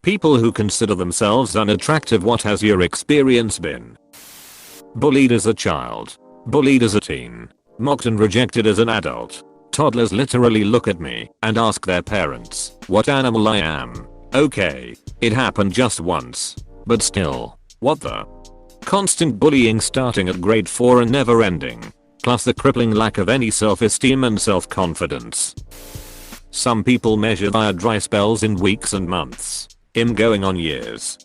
People who consider themselves unattractive. What has your experience been? Bullied as a child. Bullied as a teen. Mocked and rejected as an adult. Toddlers literally look at me and ask their parents what animal I am. Okay, it happened just once. But still, what the? Constant bullying starting at grade 4 and never ending. Plus the crippling lack of any self-esteem and self-confidence. Some people measure their dry spells in weeks and months. I'm going on years.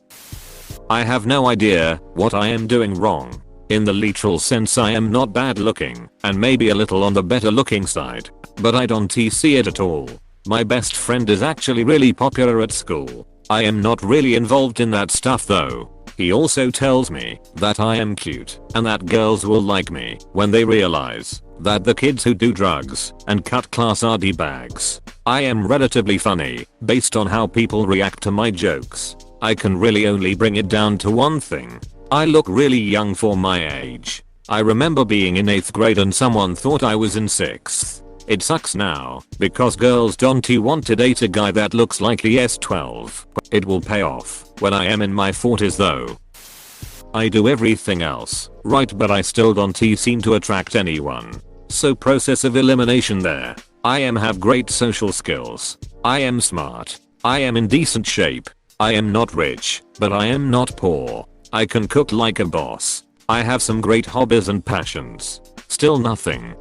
I have no idea what I am doing wrong. In the literal sense, I am not bad looking and maybe a little on the better looking side, but I don't see it at all. My best friend is actually really popular at school. I am not really involved in that stuff though. He also tells me that I am cute and that girls will like me when they realize that the kids who do drugs and cut class are D-bags. I am relatively funny based on how people react to my jokes. I can really only bring it down to one thing. I look really young for my age. I remember being in 8th grade and someone thought I was in 6th. It sucks now because girls don't want to date a guy that looks like he is 12. It will pay off when I am in my 40s though. I do everything else right, but I still don't seem to attract anyone. So process of elimination there. I have great social skills. I am smart. I am in decent shape. I am not rich, but I am not poor. I can cook like a boss. I have some great hobbies and passions. Still nothing.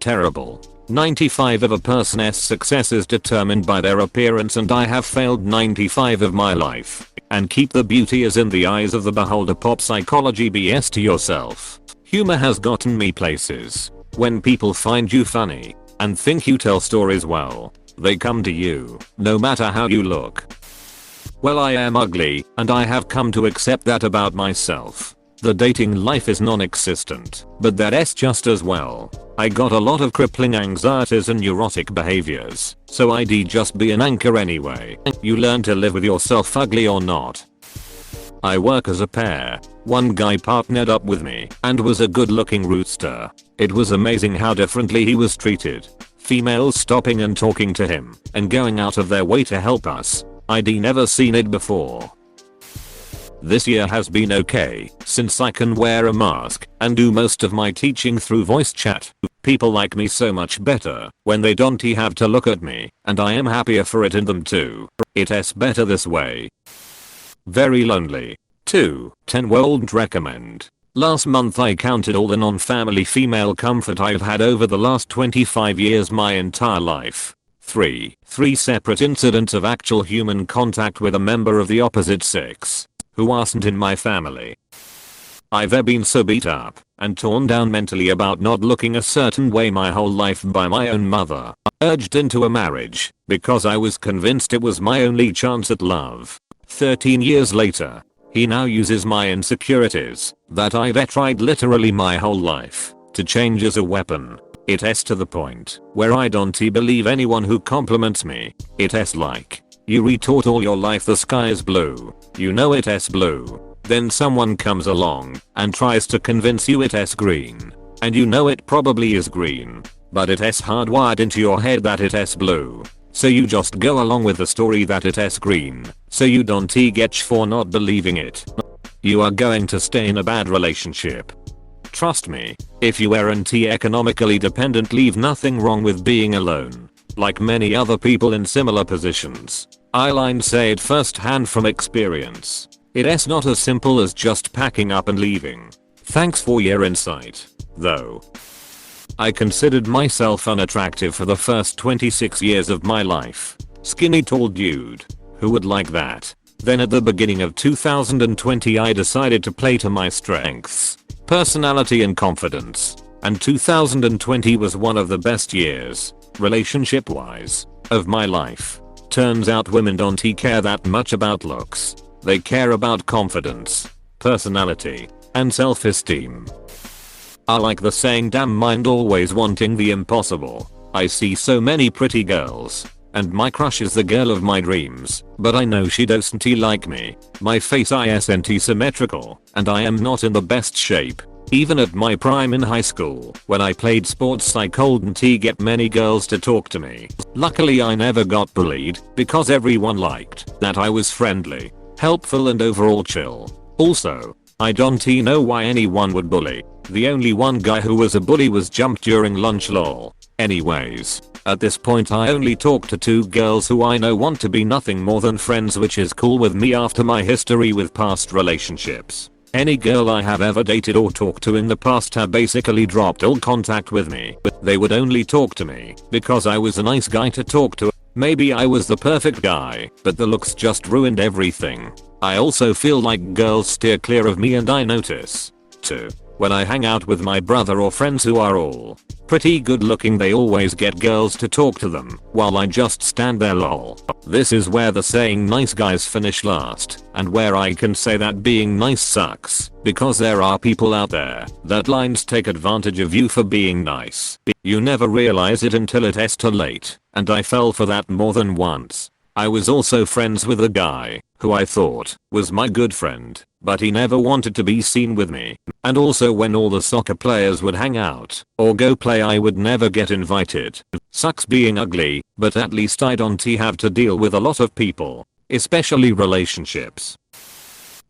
Terrible. 95 of a person's success is determined by their appearance, and I have failed 95 of my life. And keep the beauty is in the eyes of the beholder. Pop psychology BS to yourself. Humor has gotten me places. When people find you funny and think you tell stories well, they come to you no matter how you look. Well, I am ugly and I have come to accept that about myself. The dating life is non-existent, but that's just as well. I got a lot of crippling anxieties and neurotic behaviors, so I'd just be an anchor anyway. You learn to live with yourself, ugly or not. I work as a pair. One guy partnered up with me and was a good looking rooster. It was amazing how differently he was treated. Females stopping and talking to him and going out of their way to help us. I'd never seen it before. This year has been okay since I can wear a mask and do most of my teaching through voice chat. People like me so much better when they don't have to look at me, and I am happier for it in them too. It's better this way. Very lonely. 2. 10 won't recommend. Last month I counted all the non-family female comfort I've had over the last 25 years, my entire life. 3 separate incidents of actual human contact with a member of the opposite sex who wasn't in my family. I've been so beat up and torn down mentally about not looking a certain way my whole life by my own mother. Urged into a marriage because I was convinced it was my only chance at love. 13 years later, he now uses my insecurities that I've tried literally my whole life to change as a weapon. It's to the point where I don't believe anyone who compliments me. It's like, you retort all your life the sky is blue. You know it's blue. Then someone comes along and tries to convince you it's green. And you know it probably is green. But it's hardwired into your head that it's blue. So you just go along with the story that it's green. So you don't get for not believing it. You are going to stay in a bad relationship. Trust me, if you aren't economically dependent, leave nothing wrong with being alone. Like many other people in similar positions. I'll say it firsthand from experience. It's not as simple as just packing up and leaving. Thanks for your insight, though. I considered myself unattractive for the first 26 years of my life. Skinny tall dude. Who would like that? Then at the beginning of 2020 I decided to play to my strengths, personality and confidence. And 2020 was one of the best years, relationship wise, of my life. Turns out women don't care that much about looks. They care about confidence, personality, and self-esteem. I like the saying, damn mind always wanting the impossible. I see so many pretty girls, and my crush is the girl of my dreams, but I know she doesn't like me. My face isn't symmetrical, and I am not in the best shape. Even at my prime in high school, when I played sports I couldn't get many girls to talk to me. Luckily I never got bullied because everyone liked that I was friendly, helpful and overall chill. Also, I don't know why anyone would bully. The only one guy who was a bully was jumped during lunch lol. Anyways, at this point I only talk to 2 girls who I know want to be nothing more than friends, which is cool with me after my history with past relationships. Any girl I have ever dated or talked to in the past have basically dropped all contact with me. They would only talk to me because I was a nice guy to talk to. Maybe I was the perfect guy, but the looks just ruined everything. I also feel like girls steer clear of me, and I notice too. When I hang out with my brother or friends who are all pretty good looking, they always get girls to talk to them while I just stand there lol. This is where the saying nice guys finish last, and where I can say that being nice sucks, because there are people out there that lines take advantage of you for being nice. You never realize it until it's too late, and I fell for that more than once. I was also friends with a guy who I thought was my good friend, but he never wanted to be seen with me. And also when all the soccer players would hang out or go play I would never get invited. Sucks being ugly, but at least I don't have to deal with a lot of people, especially relationships.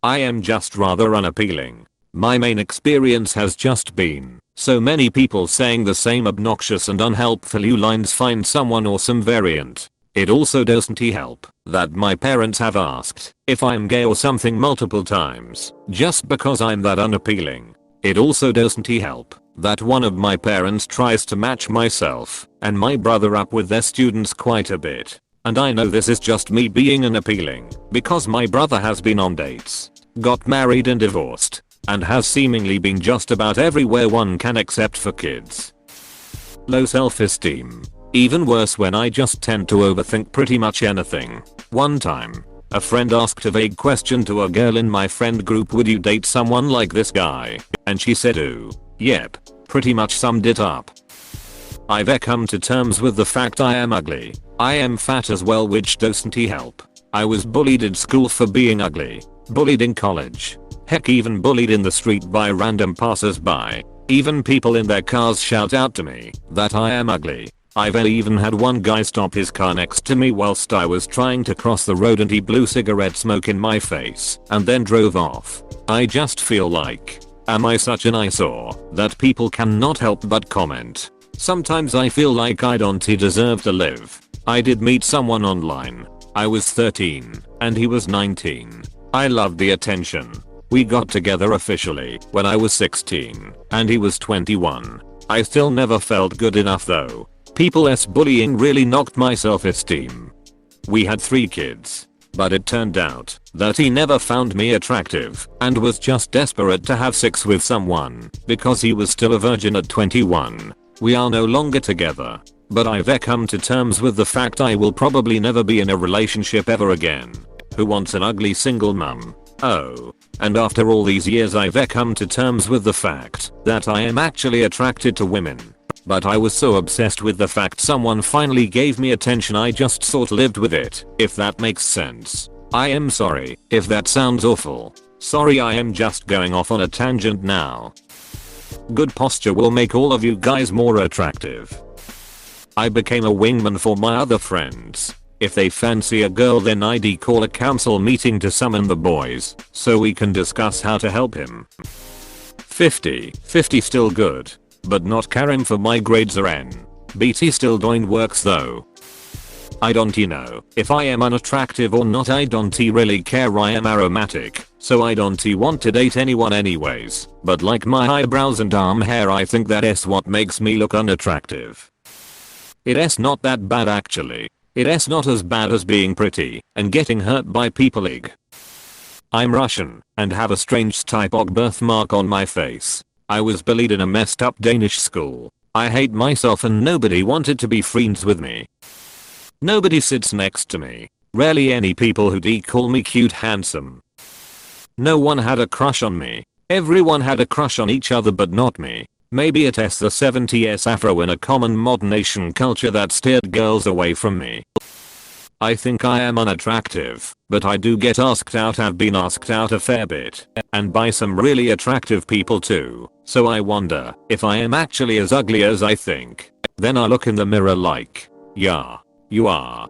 I am just rather unappealing. My main experience has just been so many people saying the same obnoxious and unhelpful lines. Find someone or some variant. It also doesn't help that my parents have asked if I'm gay or something multiple times just because I'm that unappealing. It also doesn't help that one of my parents tries to match myself and my brother up with their students quite a bit. And I know this is just me being unappealing because my brother has been on dates, got married and divorced, and has seemingly been just about everywhere one can except for kids. Low self-esteem. Even worse when I just tend to overthink pretty much anything. One time, a friend asked a vague question to a girl in my friend group, would you date someone like this guy? And she said ooh, yep, pretty much summed it up. I've come to terms with the fact I am ugly. I am fat as well, which doesn't help. I was bullied in school for being ugly, bullied in college, heck even bullied in the street by random passers-by. Even people in their cars shout out to me that I am ugly. I've even had one guy stop his car next to me whilst I was trying to cross the road and he blew cigarette smoke in my face and then drove off. I just feel like, am I such an eyesore that people cannot help but comment? Sometimes I feel like I don't deserve to live. I did meet someone online. I was 13 and he was 19. I loved the attention. We got together officially when I was 16 and he was 21. I still never felt good enough though. People's bullying really knocked my self-esteem. We had 3 kids, but it turned out that he never found me attractive and was just desperate to have sex with someone because he was still a virgin at 21. We are no longer together, but I've come to terms with the fact I will probably never be in a relationship ever again. Who wants an ugly single mum? Oh. And after all these years I've come to terms with the fact that I am actually attracted to women. But I was so obsessed with the fact someone finally gave me attention I just sort of lived with it, if that makes sense. I am sorry if that sounds awful. Sorry, I am just going off on a tangent now. Good posture will make all of you guys more attractive. I became a wingman for my other friends. If they fancy a girl then I'd call a council meeting to summon the boys so we can discuss how to help him. 50 still good. But not caring for my grades or BT still doing works though. I don't know if I am unattractive or not. I don't really care. I am aromatic, so I don't want to date anyone anyways. But like my eyebrows and arm hair, I think that's what makes me look unattractive. It's not that bad actually. It's not as bad as being pretty and getting hurt by people. I'm Russian and have a strange type of birthmark on my face. I was bullied in a messed up Danish school. I hate myself and nobody wanted to be friends with me. Nobody sits next to me. Rarely any people who call me cute handsome. No one had a crush on me. Everyone had a crush on each other but not me. Maybe it's the 70s afro in a common modern Asian culture that steered girls away from me. I think I am unattractive, but I do get asked out, have been asked out a fair bit, and by some really attractive people too, so I wonder if I am actually as ugly as I think. Then I look in the mirror like, yeah, you are.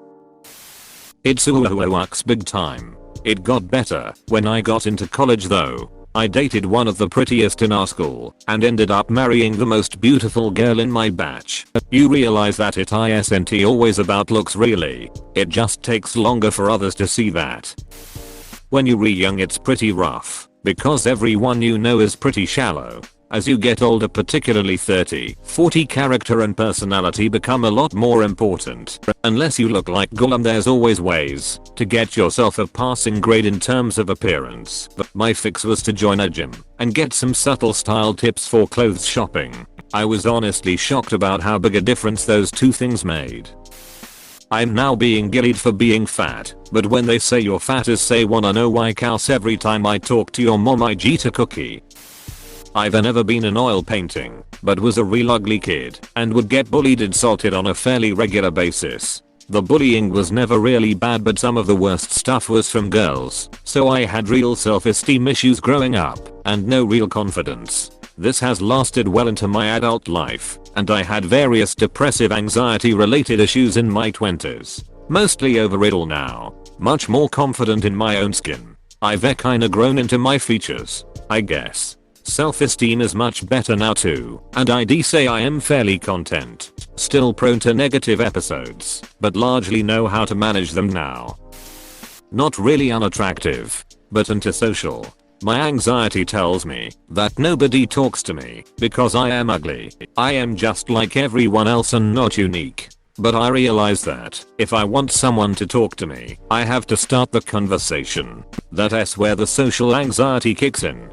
It's works big time. It got better when I got into college though. I dated one of the prettiest in our school and ended up marrying the most beautiful girl in my batch. You realize that it isn't always about looks really. It just takes longer for others to see that. When you're young it's pretty rough because everyone you know is pretty shallow. As you get older, particularly 30, 40, character and personality become a lot more important. Unless you look like Gollum, there's always ways to get yourself a passing grade in terms of appearance. But my fix was to join a gym and get some subtle style tips for clothes shopping. I was honestly shocked about how big a difference those two things made. I'm now being gillied for being fat, but when they say you're fat as say wanna know why cows every time I talk to your mom I eat a cookie. I've never been in oil painting, but was a real ugly kid and would get bullied, insulted on a fairly regular basis. The bullying was never really bad, but some of the worst stuff was from girls, so I had real self-esteem issues growing up and no real confidence. This has lasted well into my adult life, and I had various depressive anxiety related issues in my 20s. Mostly over it all now. Much more confident in my own skin. I've kinda grown into my features, I guess. Self-esteem is much better now too, and I'd say I am fairly content. Still prone to negative episodes, but largely know how to manage them now. Not really unattractive, but antisocial. My anxiety tells me that nobody talks to me because I am ugly. I am just like everyone else and not unique. But I realize that if I want someone to talk to me, I have to start the conversation. That's where the social anxiety kicks in.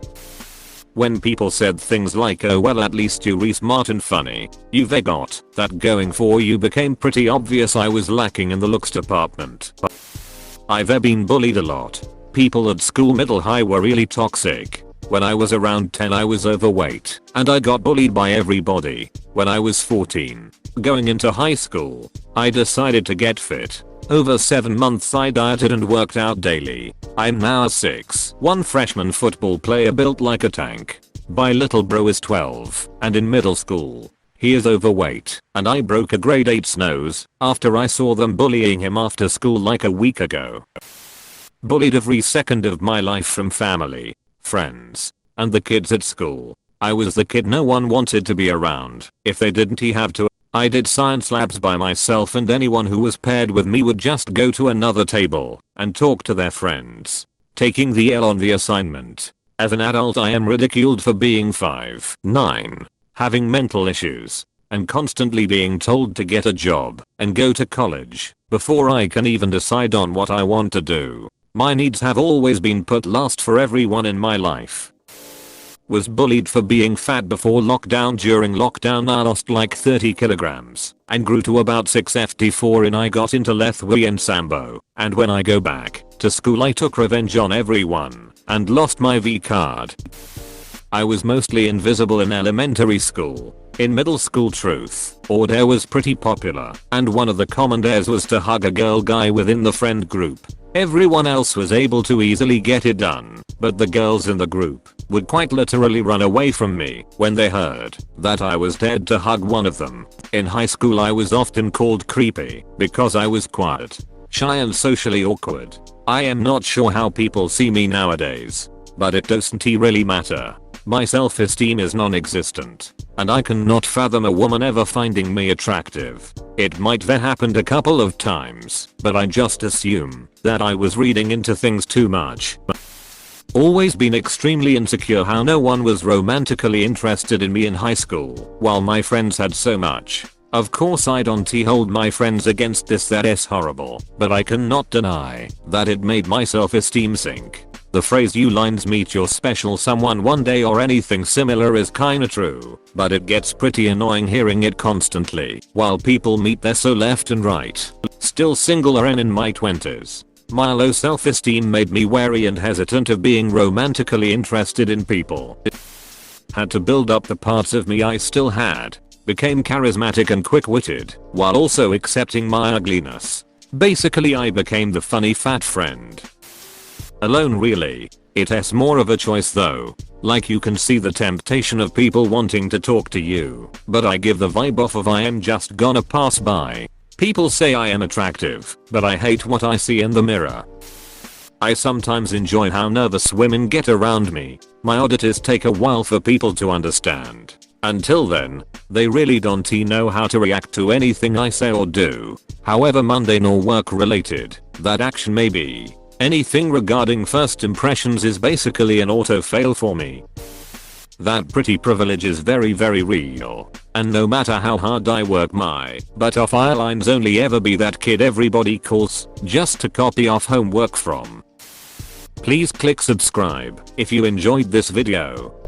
When people said things like, oh well at least you're smart and funny, you've got that going for you, became pretty obvious I was lacking in the looks department. I've been bullied a lot. People at school middle high were really toxic. When I was around 10 I was overweight and I got bullied by everybody. When I was 14, going into high school, I decided to get fit. Over 7 months I dieted and worked out daily. I'm now a 6'1" freshman football player built like a tank. My little bro is 12 and in middle school. He is overweight and I broke a grade 8's nose after I saw them bullying him after school like a week ago. Bullied every second of my life from family, friends, and the kids at school. I was the kid no one wanted to be around. If they didn't have to. I did science labs by myself and anyone who was paired with me would just go to another table and talk to their friends, taking the L on the assignment. As an adult I am ridiculed for being 5'9", having mental issues, and constantly being told to get a job and go to college before I can even decide on what I want to do. My needs have always been put last for everyone in my life. Was bullied for being fat before lockdown. During lockdown I lost like 30 kilograms and grew to about 6'4" and I got into lethwee and sambo, and when I go back to school I took revenge on everyone and lost my V card. I was mostly invisible in elementary school. In middle school truth or dare was pretty popular, and one of the common dares was to hug a girl guy within the friend group. Everyone else was able to easily get it done, but the girls in the group would quite literally run away from me when they heard that I was dared to hug one of them. In high school I was often called creepy because I was quiet, shy and socially awkward. I am not sure how people see me nowadays, but it doesn't really matter. My self-esteem is non-existent, and I cannot fathom a woman ever finding me attractive. It might have happened a couple of times, but I just assume that I was reading into things too much. Always been extremely insecure how no one was romantically interested in me in high school, while my friends had so much. Of course I don't hold my friends against this, that is horrible, but I cannot deny that it made my self-esteem sink. The phrase "you lines meet your special someone one day" or anything similar is kinda true, but it gets pretty annoying hearing it constantly while people meet their so left and right. Still single and in my 20s. My low self-esteem made me wary and hesitant of being romantically interested in people. Had to build up the parts of me I still had. Became charismatic and quick-witted, while also accepting my ugliness. Basically I became the funny fat friend. Alone really. It's more of a choice though. Like you can see the temptation of people wanting to talk to you, but I give the vibe off of I am just gonna pass by. People say I am attractive, but I hate what I see in the mirror. I sometimes enjoy how nervous women get around me. My oddities take a while for people to understand. Until then, they really don't know how to react to anything I say or do, however mundane or work related that action may be. Anything regarding first impressions is basically an auto fail for me. That pretty privilege is very real, and no matter how hard I work my butt off I'll only ever be that kid everybody calls just to copy off homework from. Please click subscribe if you enjoyed this video.